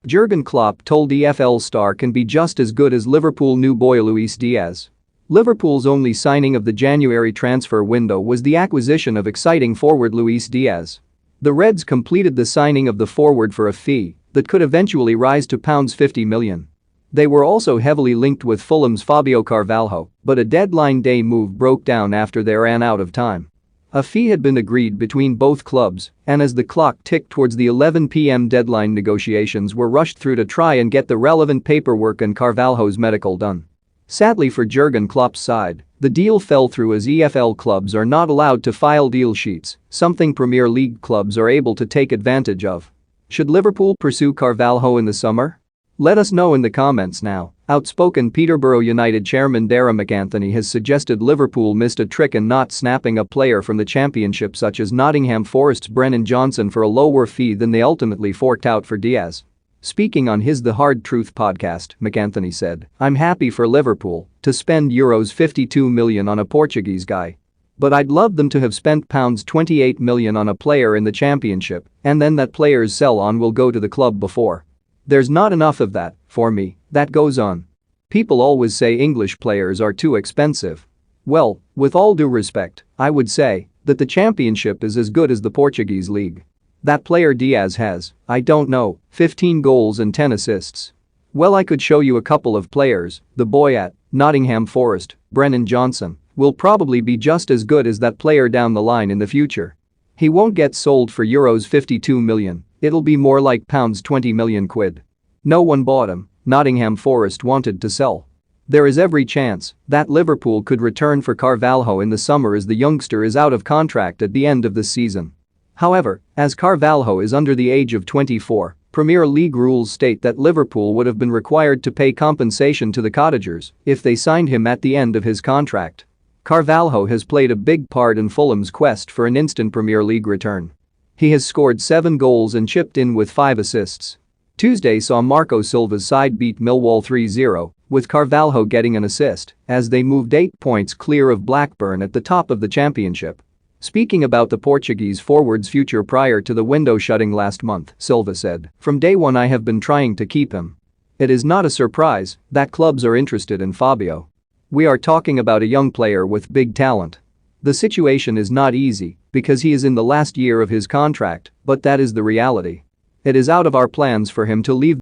Jurgen Klopp told EFL star can be just as good as Liverpool new boy Luis Diaz. Liverpool's only signing of the January transfer window was the acquisition of exciting forward Luis Diaz. The Reds completed the signing of the forward for a fee that could eventually rise to £50 million. They were also heavily linked with Fulham's Fabio Carvalho, but a deadline day move broke down after they ran out of time. A fee had been agreed between both clubs, and as the clock ticked towards the 11 p.m. deadline, negotiations were rushed through to try and get the relevant paperwork and Carvalho's medical done. Sadly for Jurgen Klopp's side, the deal fell through as EFL clubs are not allowed to file deal sheets, something Premier League clubs are able to take advantage of. Should Liverpool pursue Carvalho in the summer? Let us know in the comments now. Outspoken Peterborough United chairman Darragh McAnthony has suggested Liverpool missed a trick in not snapping a player from the Championship such as Nottingham Forest's Brennan Johnson for a lower fee than they ultimately forked out for Diaz. Speaking on his The Hard Truth podcast, McAnthony said, "I'm happy for Liverpool to spend €52 million on a Portuguese guy. But I'd love them to have spent £28 million on a player in the Championship, and then that player's sell-on will go to the club before. There's not enough of that, for me, that goes on. People always say English players are too expensive. Well, with all due respect, I would say that the Championship is as good as the Portuguese league. That player Diaz has, I don't know, 15 goals and 10 assists. Well, I could show you a couple of players. The boy at Nottingham Forest, Brennan Johnson, will probably be just as good as that player down the line in the future. He won't get sold for €52 million. It'll be more like £20 million. No one bought him. Nottingham Forest wanted to sell. There is every chance that Liverpool could return for Carvalho in the summer as the youngster is out of contract at the end of the season. However, as Carvalho is under the age of 24, Premier League rules state that Liverpool would have been required to pay compensation to the Cottagers if they signed him at the end of his contract. Carvalho has played a big part in Fulham's quest for an instant Premier League return. He has scored 7 goals and chipped in with 5 assists. Tuesday saw Marco Silva's side beat Millwall 3-0, with Carvalho getting an assist as they moved 8 points clear of Blackburn at the top of the Championship. Speaking about the Portuguese forward's future prior to the window shutting last month, Silva said, "From day one I have been trying to keep him. It is not a surprise that clubs are interested in Fabio. We are talking about a young player with big talent. The situation is not easy because he is in the last year of his contract, but that is the reality. It is out of our plans for him to leave